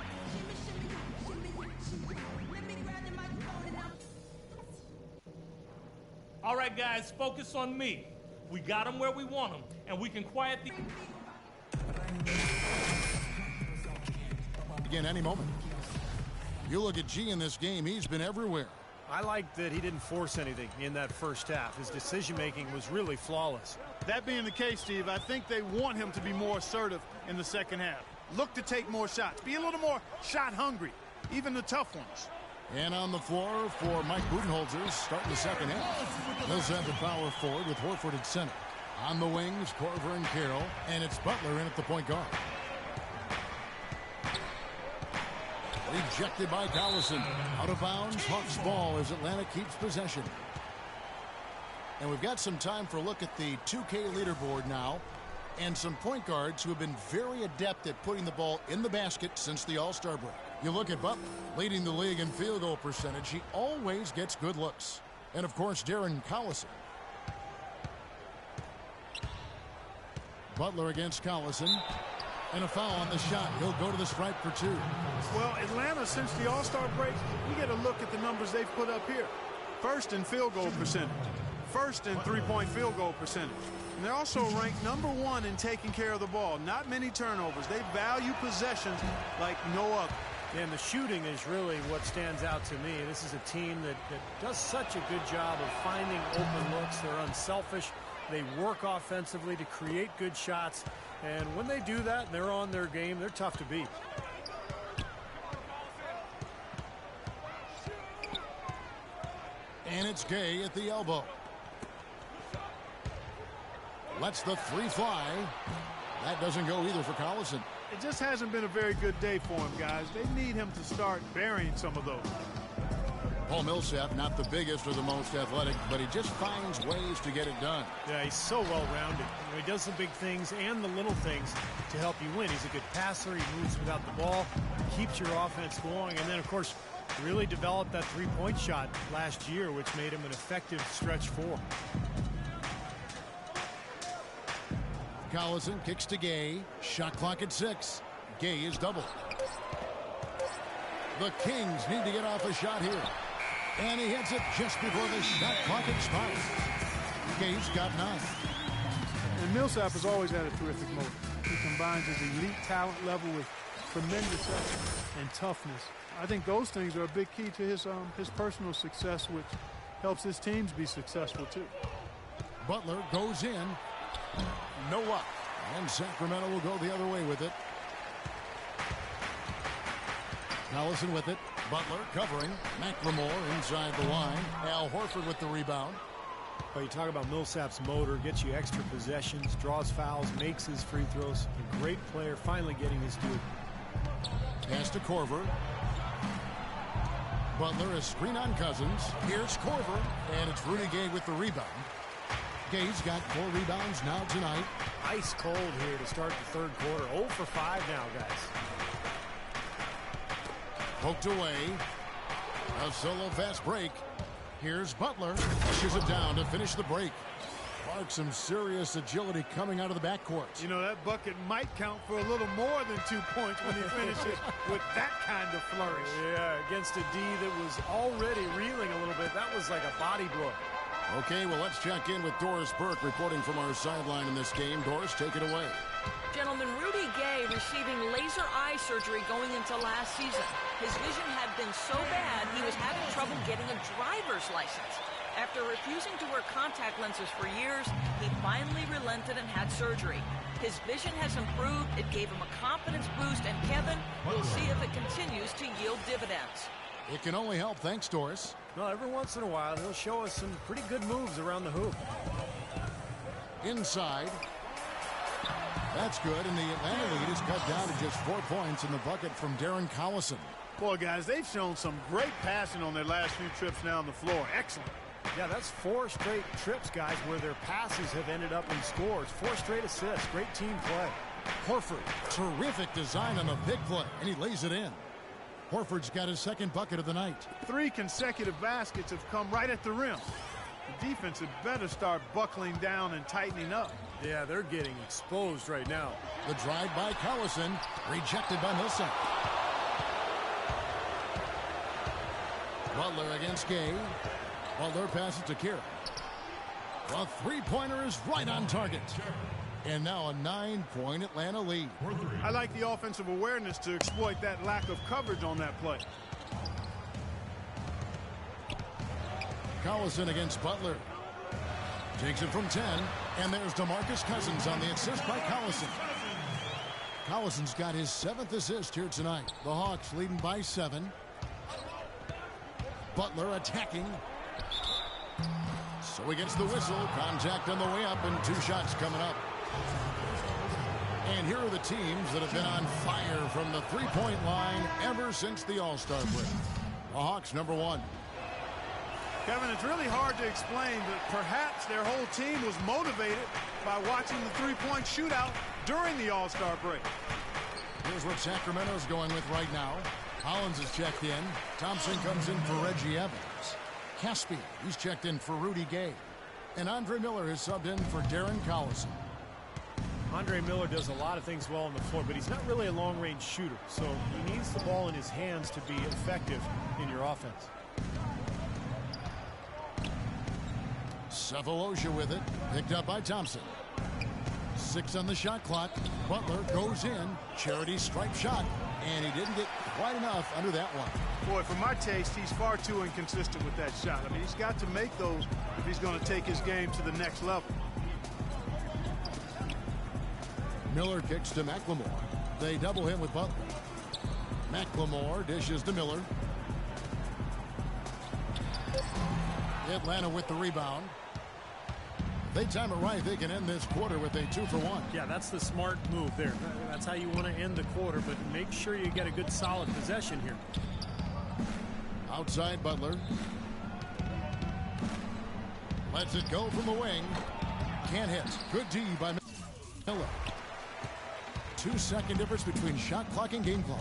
All right, guys, focus on me. We got them where we want them, and we can quiet the... Again, any moment. You look at G in this game, he's been everywhere. I like that he didn't force anything in that first half. His decision-making was really flawless. That being the case, Steve, I think they want him to be more assertive in the second half. Look to take more shots. Be a little more shot-hungry, even the tough ones. And on the floor for Mike Budenholzer, starting the second half. Millsap at power forward with Horford at center. On the wings, Korver and Carroll, and it's Butler in at the point guard. Rejected by Collison. Out of bounds, Hawks ball as Atlanta keeps possession. And we've got some time for a look at the 2K leaderboard now. And some point guards who have been very adept at putting the ball in the basket since the All-Star break. You look at Butler, leading the league in field goal percentage. He always gets good looks. And, of course, Darren Collison. Butler against Collison. And a foul on the shot. He'll go to the stripe for 2. Well, Atlanta, since the All-Star break, we get a look at the numbers they've put up here. First in field goal percentage. First in three-point field goal percentage. And they're also ranked #1 in taking care of the ball. Not many turnovers. They value possessions like no other. And the shooting is really what stands out to me. This is a team that does such a good job of finding open looks. They're unselfish. They work offensively to create good shots. And when they do that, they're on their game. They're tough to beat. And it's Gay at the elbow. Lets the 3 fly. That doesn't go either for Collison. It just hasn't been a very good day for him, guys. They need him to start burying some of those. Paul Millsap, not the biggest or the most athletic, but he just finds ways to get it done. Yeah, he's so well-rounded. He does the big things and the little things to help you win. He's a good passer. He moves without the ball, keeps your offense going, and then, of course, really developed that three-point shot last year, which made him an effective stretch 4. Collison kicks to Gay. Shot clock at 6. Gay is doubled. The Kings need to get off a shot here. And he hits it just before the shot clock expires. Gay's got 9. Millsap has always had a terrific motor. He combines his elite talent level with tremendous effort and toughness. I think those things are a big key to his personal success, which helps his teams be successful too. Butler goes in. No luck. And Sacramento will go the other way with it. Collison with it. Butler covering. McLemore inside the line. Al Horford with the rebound. Well, you talk about Millsap's motor, gets you extra possessions, draws fouls, makes his free throws. A great player, finally getting his due. Pass to Korver. Butler is screen on Cousins. Here's Korver, and it's Rudy Gay with the rebound. Gay's got 4 rebounds now tonight. Ice cold here to start the third quarter. 0 for 5 now, guys. Poked away. A solo fast break. Here's Butler. Pushes it down to finish the break. Clark, some serious agility coming out of the backcourt. You know, that bucket might count for a little more than 2 points when he finishes with that kind of flourish. Yeah, against a D that was already reeling a little bit. That was like a body blow. Okay, well, let's check in with Doris Burke reporting from our sideline in this game. Doris, take it away. Gentlemen, Rudy Gay receiving laser eye surgery going into last season. His vision had been so bad he was having trouble getting a driver's license. After refusing to wear contact lenses for years, he finally relented and had surgery. His vision has improved. It gave him a confidence boost, and Kevin, we'll see if it continues to yield dividends. It can only help. Thanks, Doris. Well, every once in a while, he'll show us some pretty good moves around the hoop. Inside. That's good, and the Atlanta lead is cut down to just 4 points in the bucket from Darren Collison. Boy, guys, they've shown some great passing on their last few trips down the floor. Excellent. Yeah, that's 4 straight trips, guys, where their passes have ended up in scores. 4 straight assists. Great team play. Horford, terrific design on the big play, and he lays it in. Horford's got his second bucket of the night. 3 consecutive baskets have come right at the rim. The defense had better start buckling down and tightening up. Yeah, they're getting exposed right now. The drive by Collison, rejected by Millsap. Butler against Gay. Butler passes to Kira. The three-pointer is right on target. And now a 9-point Atlanta lead. I like the offensive awareness to exploit that lack of coverage on that play. Collison against Butler. Takes it from 10. And there's DeMarcus Cousins on the assist by Collison. Collison's got his 7th assist here tonight. The Hawks leading by 7. Butler attacking. So he gets the whistle. Contact on the way up and 2 shots coming up. And here are the teams that have been on fire from the three-point line ever since the All-Star break. The Hawks, number 1. Kevin, it's really hard to explain, but perhaps their whole team was motivated by watching the three-point shootout during the All-Star break. Here's what Sacramento's going with right now. Hollins is checked in. Thompson comes in for Reggie Evans. Caspi, he's checked in for Rudy Gay. And Andre Miller is subbed in for Darren Collison. Andre Miller does a lot of things well on the floor, but he's not really a long-range shooter, so he needs the ball in his hands to be effective in your offense. Cephalosha with it, picked up by Thompson. 6 on the shot clock. Butler goes in, charity stripe shot, and he didn't get quite enough under that one. Boy, for my taste, he's far too inconsistent with that shot. I mean, he's got to make those if he's going to take his game to the next level. Miller kicks to McLemore. They double him with Butler. McLemore dishes to Miller. Atlanta with the rebound. They time it right, they can end this quarter with a 2-for-1. Yeah, that's the smart move there. That's how you want to end the quarter, but make sure you get a good solid possession here. Outside Butler. Lets it go from the wing. Can't hit. Good D by Miller. 2-second difference between shot clock and game clock.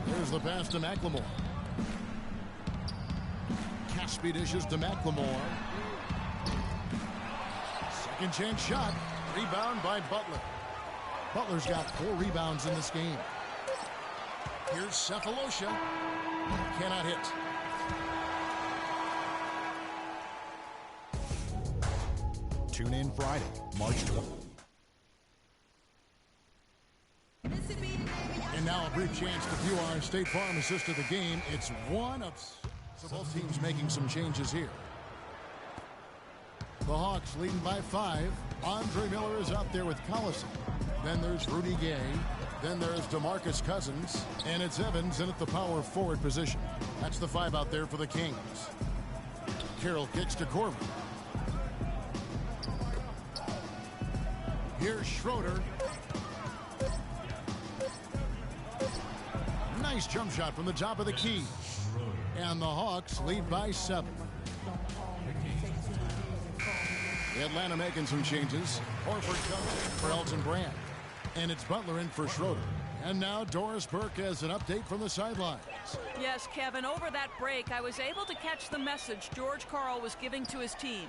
There's the pass to McLemore. Caspi dishes to McLemore. Second chance shot. Rebound by Butler. Butler's got 4 rebounds in this game. Here's Cephalosha. Cannot hit. Tune in Friday, March 20th. And now a brief chance to view our State Farm assist of the game. It's one of... So both teams making some changes here. The Hawks leading by 5. Andre Miller is out there with Collison. Then there's Rudy Gay. Then there's DeMarcus Cousins. And it's Evans in at the power forward position. That's the 5 out there for the Kings. Carroll kicks to Corbin. Here's Schroeder. Nice jump shot from the top of the key. And the Hawks lead by 7. Atlanta making some changes. Horford comes in for Elton Brand. And it's Butler in for Schroeder. And now Doris Burke has an update from the sidelines. Yes, Kevin, over that break, I was able to catch the message George Karl was giving to his team.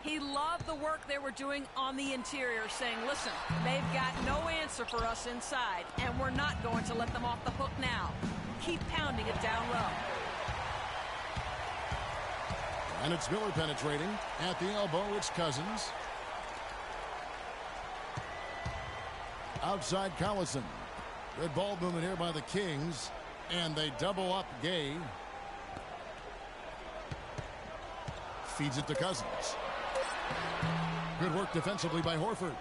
He loved the work they were doing on the interior, saying, listen, they've got no answer for us inside, and we're not going to let them off the hook now. Keep pounding it down low. And it's Miller penetrating. At the elbow, it's Cousins. Outside Collison. Good ball movement here by the Kings. And they double up Gay. Feeds it to Cousins. Good work defensively by Horford.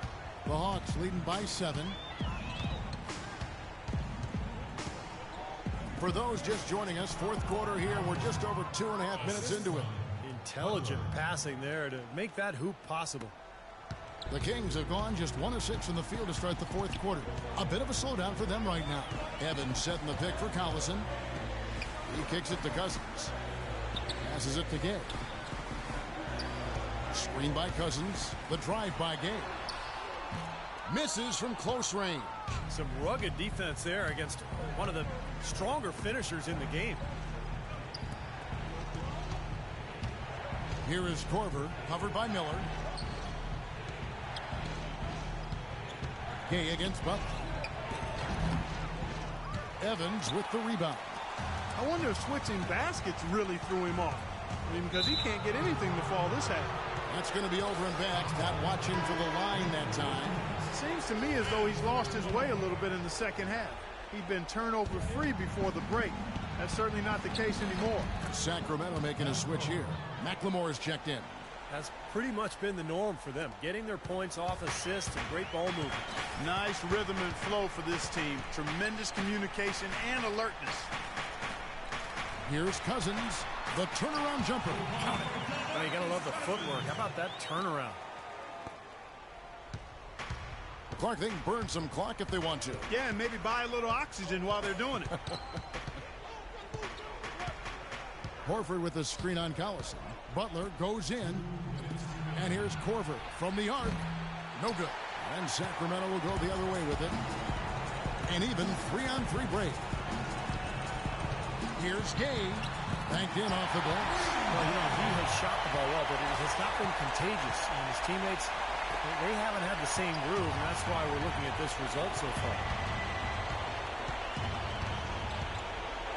The Hawks leading by 7. For those just joining us, fourth quarter here. We're just over 2.5 minutes into it. Intelligent passing there to make that hoop possible. The Kings have gone just 1 of 6 from the field to start the fourth quarter. A bit of a slowdown for them right now. Evans setting the pick for Collison. He kicks it to Cousins. Passes it to Gay. Screen by Cousins. The drive by Gay. Misses from close range. Some rugged defense there against one of the stronger finishers in the game. Here is Korver, covered by Miller. Gay against Butler. Evans with the rebound. I wonder if switching baskets really threw him off. I mean, because he can't get anything to fall this half. That's going to be over and back. Not watching for the line that time. Seems to me as though he's lost his way a little bit in the second half. He'd been turnover free before the break. That's certainly not the case anymore. Sacramento making a switch here. McLemore's checked in. That's pretty much been the norm for them. Getting their points off assists and great ball movement. Nice rhythm and flow for this team. Tremendous communication and alertness. Here's Cousins. The turnaround jumper. Oh, you gotta love the footwork. How about that turnaround? Clark, they can burn some clock if they want to. Yeah, and maybe buy a little oxygen while they're doing it. Horford with the screen on Collison. Butler goes in. And here's Korver from the arc. No good. And Sacramento will go the other way with it. An even 3-on-3 break. Here's Gay. Banked in off the glass. Well, you know, he has shot the ball well, but it has not been contagious. And his teammates, they haven't had the same groove, and that's why we're looking at this result so far.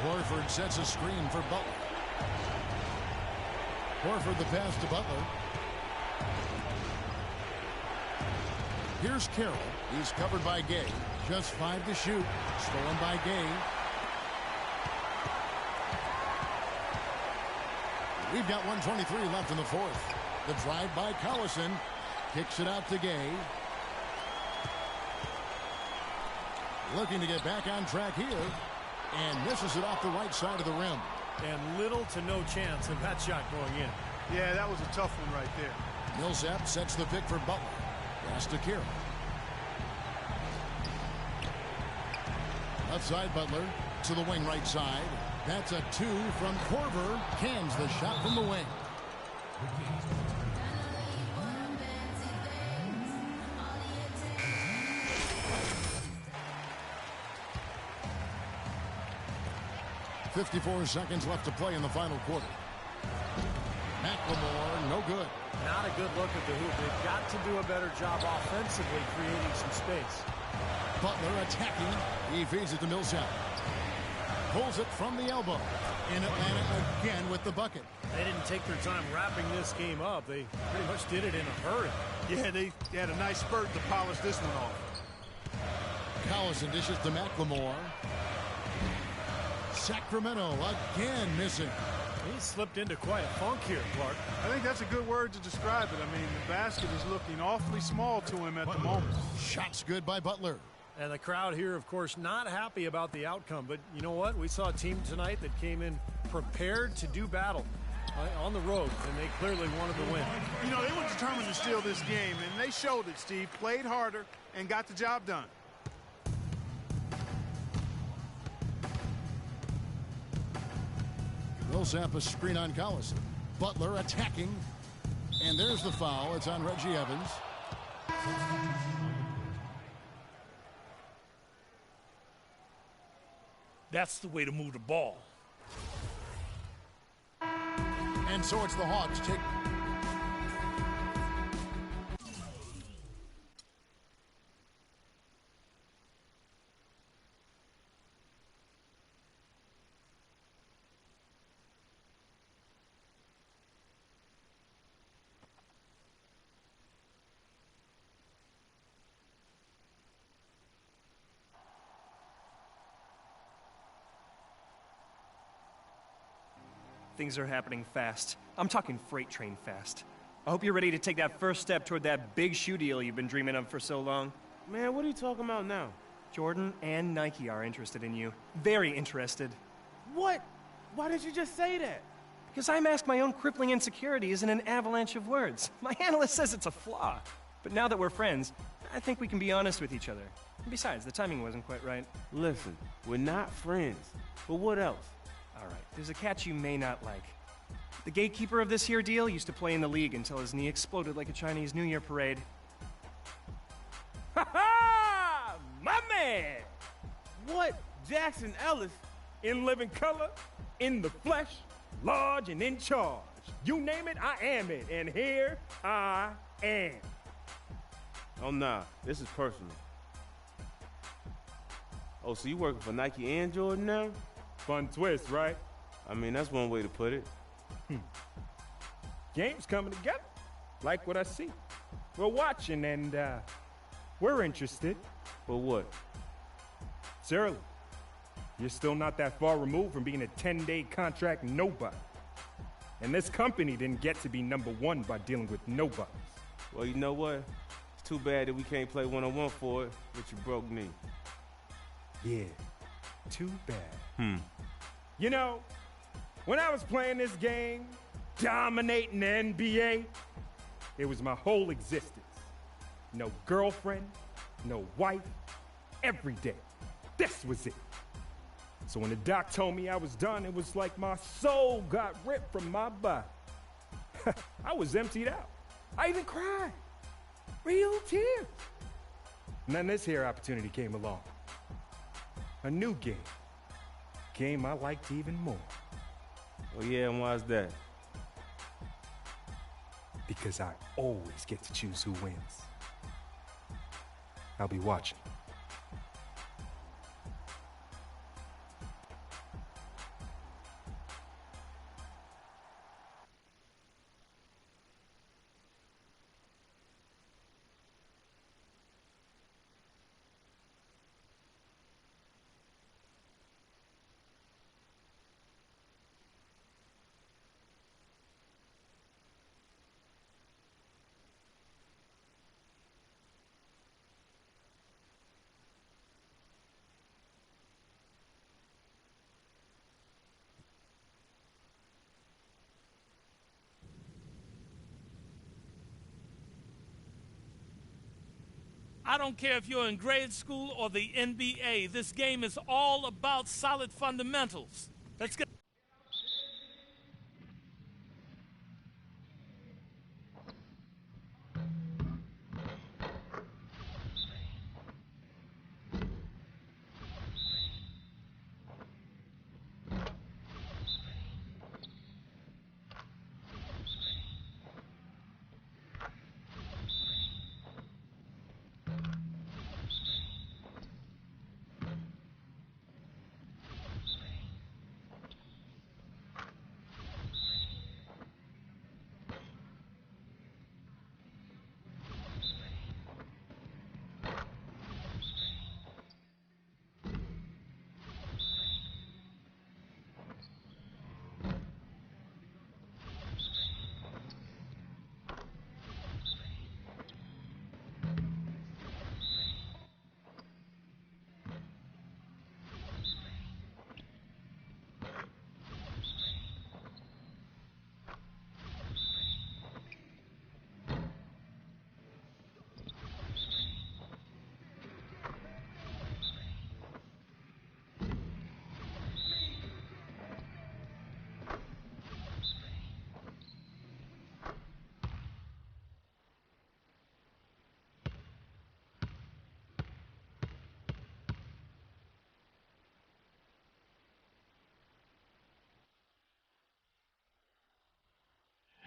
Horford sets a screen for Butler. Horford the pass to Butler. Here's Carroll. He's covered by Gay. Just 5 to shoot. Stolen by Gay. We've got 1:23 left in the fourth. The drive by Collison. Kicks it out to Gay. Looking to get back on track here. And misses it off the right side of the rim. And little to no chance of that shot going in. Yeah, that was a tough one right there. Millsap sets the pick for Butler. Pass to Carroll. Left side Butler to the wing right side. That's a 2 from Korver. Cans the shot from the wing. 54 seconds left to play in the final quarter. McLemore, no good. Not a good look at the hoop. They've got to do a better job offensively creating some space. Butler attacking. He feeds it to Millsap. Pulls it from the elbow. in Atlanta again with the bucket. They didn't take their time wrapping this game up. They pretty much did it in a hurry. Yeah, they had a nice spurt to polish this one off. Collison dishes to McLemore. Sacramento again missing. He slipped into quite a funk here, Clark. I think that's a good word to describe it. I mean, the basket is looking awfully small to him at the moment. Shots good by Butler. And the crowd here, of course, not happy about the outcome. But you know what? We saw a team tonight that came in prepared to do battle on the road, and they clearly wanted to win. You know, they were determined to steal this game, and they showed it, Steve. Played harder and got the job done. Millsap a screen on Collison. Butler attacking. And there's the foul. It's on Reggie Evans. That's the way to move the ball. And so it's the Hawks take. Things are happening fast. I'm talking freight train fast. I hope you're ready to take that first step toward that big shoe deal you've been dreaming of for so long. Man, what are you talking about now? Jordan and Nike are interested in you. Very interested. What? Why didn't you just say that? Because I mask my own crippling insecurities in an avalanche of words. My analyst says it's a flaw. But now that we're friends, I think we can be honest with each other. And besides, the timing wasn't quite right. Listen, we're not friends. But what else? All right, there's a catch you may not like. The gatekeeper of this here deal used to play in the league until his knee exploded like a Chinese New Year parade. Ha ha! My man! What? Jackson Ellis? In living color, in the flesh, large and in charge. You name it, I am it. And here I am. Oh, nah. This is personal. Oh, so you working for Nike and Jordan now? Fun twist, right? I mean, that's one way to put it. Game's coming together. Like what I see. We're watching and we're interested. But what? It's early. You're still not that far removed from being a 10-day contract nobody. And this company didn't get to be number one by dealing with nobody. Well, you know what? It's too bad that we can't play one-on-one for it with your broke knee. Yeah, too bad. You know, when I was playing this game, dominating the NBA, it was my whole existence. No girlfriend, no wife, every day. This was it. So when the doc told me I was done, it was like my soul got ripped from my body. I was emptied out. I even cried. Real tears. And then this here opportunity came along. A new game. Game I liked even more. Oh, yeah, and why's that? Because I always get to choose who wins. I'll be watching. I don't care if you're in grade school or the NBA. This game is all about solid fundamentals. Let's get.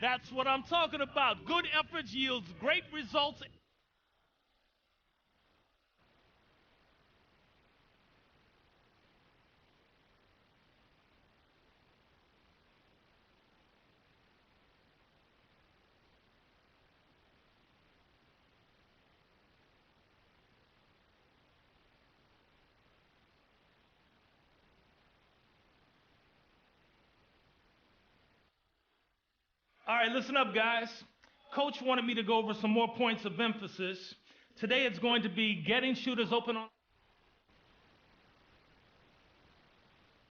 That's what I'm talking about. Good effort yields great results. All right, listen up, guys. Coach wanted me to go over some more points of emphasis. Today it's going to be getting shooters open on